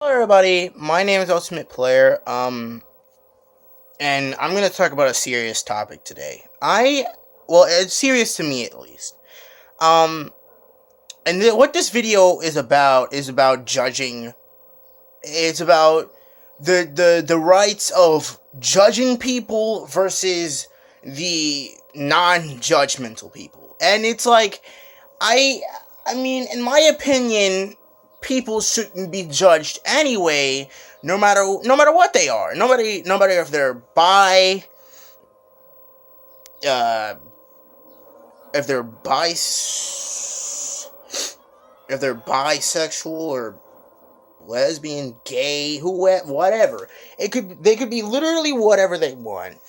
Hello everybody, my name is Ultimate Player, and I'm gonna talk about a serious topic today. Well, it's serious to me at least. Um, what this video is about judging. It's about the rights of judging people versus the non-judgmental people. And it's like, I I mean, in my opinion, people shouldn't be judged anyway, no matter what they are. Nobody if they're uh if they're if they're bisexual or lesbian, gay, whatever. They could be literally whatever they want.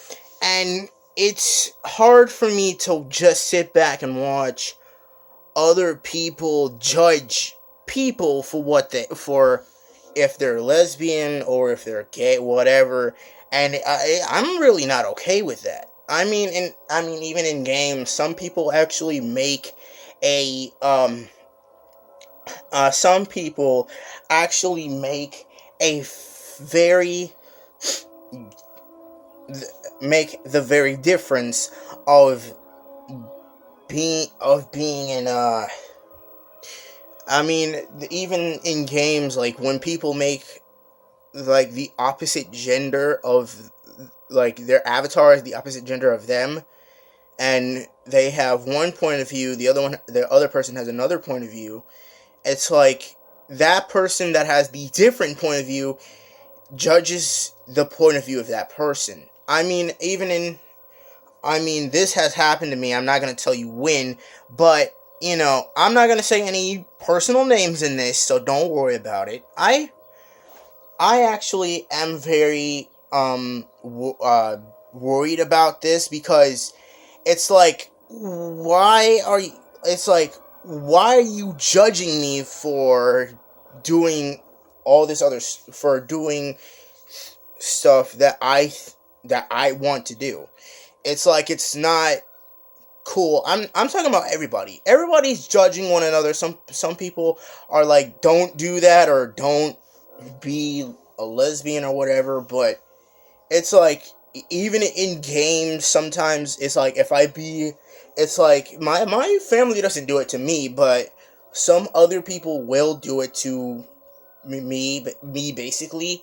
And it's hard for me to just sit back and watch other people judge people for for if they're lesbian or if they're gay, whatever. And I'm really not okay with that. I mean, even in games, some people actually make a some people actually make a very make the very difference of being in I mean, even in games, like when people make like the opposite gender of like their avatar is the opposite gender of them, and they have one point of view, the other person has another point of view. It's like that person that has the different point of view judges the point of view of that person. I mean, this has happened to me. I'm not going to tell you when, but, I'm not going to say any personal names in this, so don't worry about it. I actually am very, worried about this because it's like, why are you judging me for doing all this for doing stuff that I want to do? It's like it's not cool. I'm talking about everybody. Everybody's judging one another. Some people are like, don't do that or don't be a lesbian or whatever. But it's like even in games, sometimes it's like it's like my family doesn't do it to me, but some other people will do it to me basically.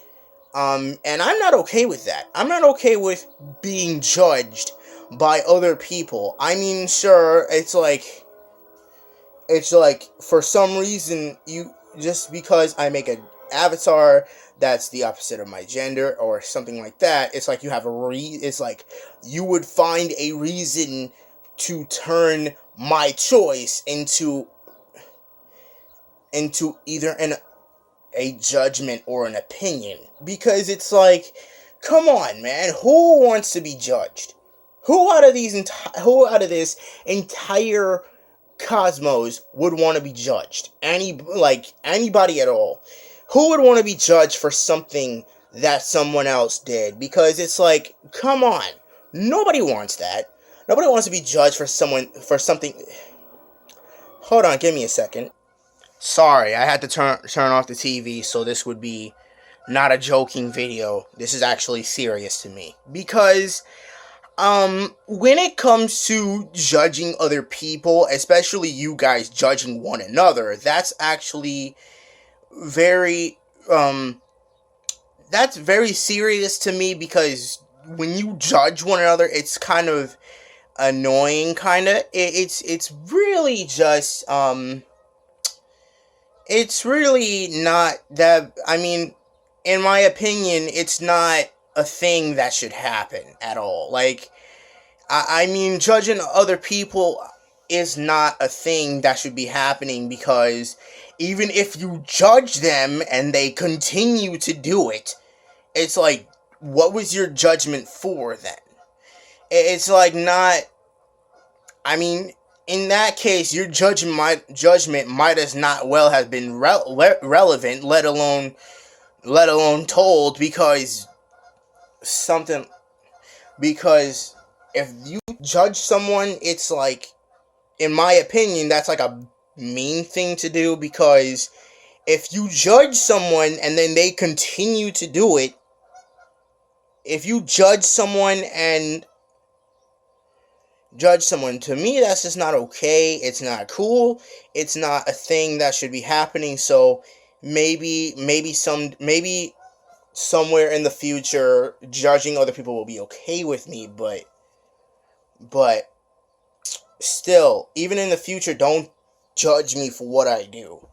And I'm not okay with that. I'm not okay with being judged by other people. I mean, sure, it's like for some reason you just because I make an avatar that's the opposite of my gender or something like that, it's like you have it's like you would find a reason to turn my choice into either a judgment or an opinion, because it's like, come on, man, who wants to be judged? Who out of this entire cosmos would want to be judged? Anybody at all? Who would want to be judged for something that someone else did? Because it's like, come on, nobody wants that. Nobody wants to be judged for something. Hold on, give me a second. Sorry, I had to turn off the TV, so this would be not a joking video. This is actually serious to me because when it comes to judging other people, especially you guys judging one another, very um that's very serious to me, because when you judge one another, it's kind of annoying, kind of. It's really just it's really not that. I mean, in my opinion, it's not a thing that should happen at all. Like, I mean, judging other people is not a thing that should be happening, because even if you judge them and they continue to do it, it's like, what was your judgment for then? It's like not. I mean, in that case, your judgment might as not well have been relevant, let alone told, because something because if you judge someone, it's like, in my opinion, that's like a mean thing to do, because if you judge someone and then they continue to do it, if you judge someone and judge someone, to me that's just not okay. It's not cool. It's not a thing that should be happening. So maybe somewhere in the future judging other people will be okay with me, but still, even in the future, don't judge me for what I do.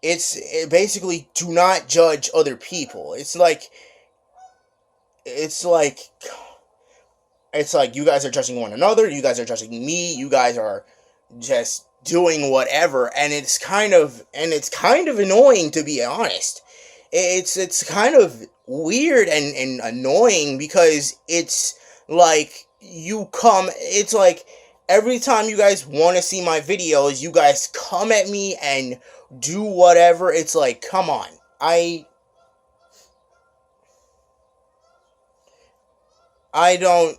Basically, do not judge other people. It's like it's like you guys are judging one another, you guys are judging me, you guys are just doing whatever, and it's kind of annoying, to be honest. It's kind of weird and annoying, because it's like every time you guys want to see my videos, you guys come at me and do whatever. It's like, come on. I don't,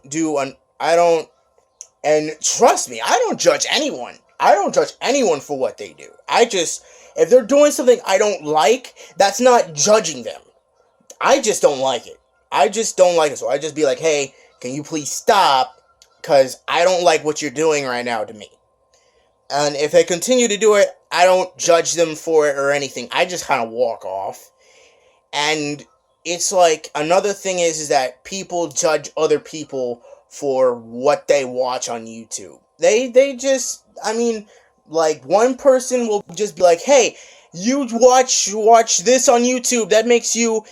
and trust me, I don't judge anyone. I don't judge anyone for what they do. If they're doing something I don't like, that's not judging them. I just don't like it. I just don't like it. So I just be like, hey, can you please stop? Because I don't like what you're doing right now to me. And if they continue to do it, I don't judge them for it or anything. I just kind of walk off. And it's like, another thing is that people judge other people for what they watch on YouTube. They just, I mean, like, one person will just be like, hey, you watch this on YouTube, that makes you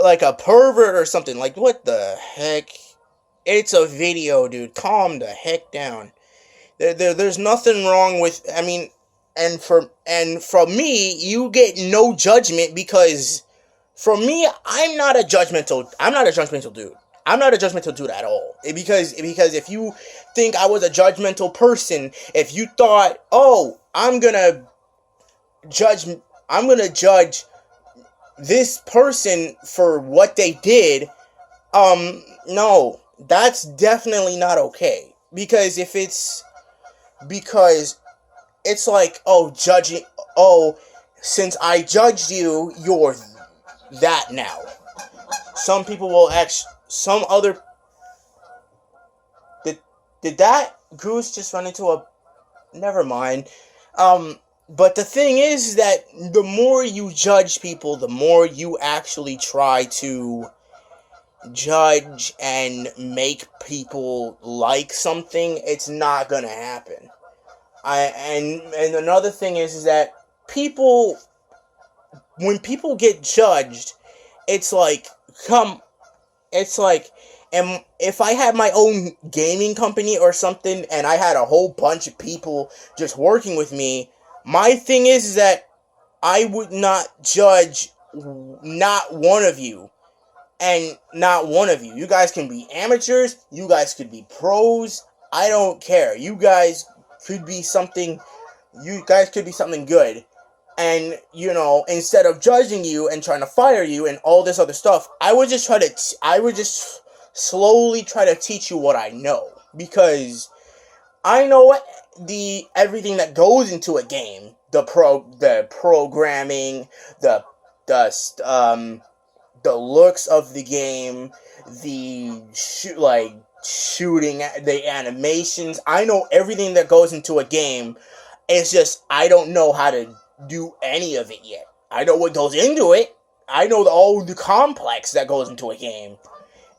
like a pervert or something. Like, what the heck? It's a video, dude. Calm the heck down. There's nothing wrong with, I mean, and from me, you get no judgment, because for me, I'm not a judgmental dude. I'm not a judgmental dude at all. Because if you think I was a judgmental person, if you thought, oh, I'm gonna judge this person for what they did, no, that's definitely not okay. Because it's like, since I judged you, you're that now. Some people will some other, did that goose just run into a, never mind. But the thing is that the more you judge people, the more you actually try to judge and make people like something, it's not gonna happen. And another thing is that when people get judged, it's like, and if I had my own gaming company or something, and I had a whole bunch of people just working with me, my thing is that I would not judge not one of you. And not one of you. You guys can be amateurs, you guys could be pros, I don't care. You guys could be something good. And, instead of judging you and trying to fire you and all this other stuff, I would just slowly try to teach you what I know. Because I know everything that goes into a game. The programming, the looks of the game, the shooting, the animations. I know everything that goes into a game. It's just, I don't know how to do any of it yet. I know what goes into it. I know all the complex that goes into a game.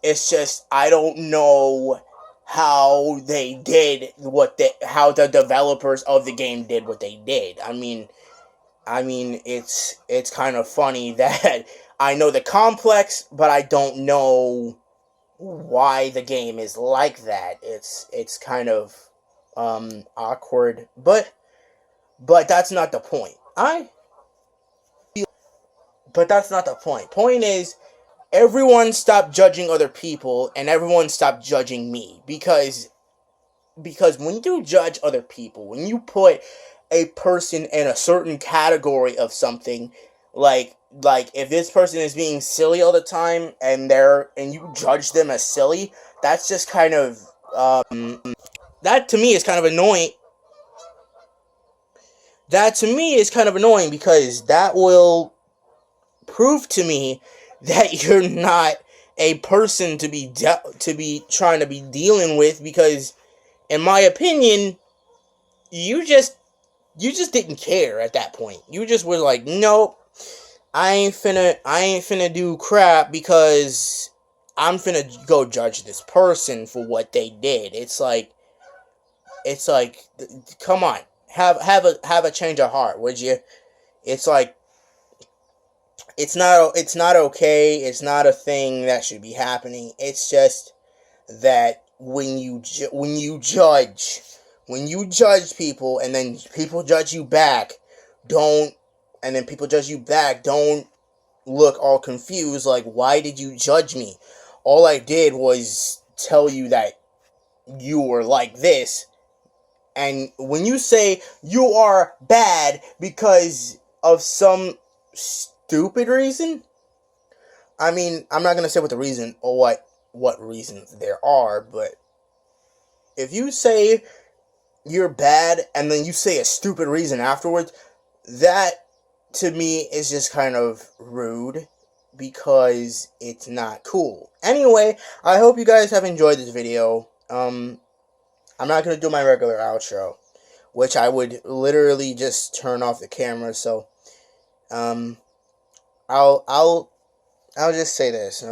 It's just, I don't know how how the developers of the game did what they did. I mean, it's kind of funny that I know the complex, but I don't know why the game is like that. It's kind of awkward, but that's not the point. But that's not the point. Point is, everyone stop judging other people and everyone stop judging me, because when you judge other people, when you put a person in a certain category of something, like if this person is being silly all the time and you judge them as silly, that's just kind of that to me is kind of annoying. that to me is kind of annoying, because that will prove to me that you're not a person to be trying to be dealing with, because in my opinion, you just didn't care at that point. You just were like, nope, I ain't finna do crap, because I'm finna go judge this person for what they did. It's like, come on, have a change of heart, would you? It's like, it's not okay. It's not a thing that should be happening. It's just that when you judge people, and then people judge you back, don't don't look all confused like, why did you judge me? All I did was tell you that you were like this. And when you say you are bad because of some stupid reason, I mean, I'm not gonna say what the reason, or what reasons there are, but if you say you're bad and then you say a stupid reason afterwards, that to me is just kind of rude, because it's not cool. Anyway, I hope you guys have enjoyed this video. I'm not gonna do my regular outro, which I would literally just turn off the camera. So, I'll just say this.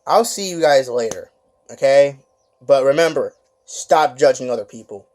I'll see you guys later, okay? But remember, stop judging other people.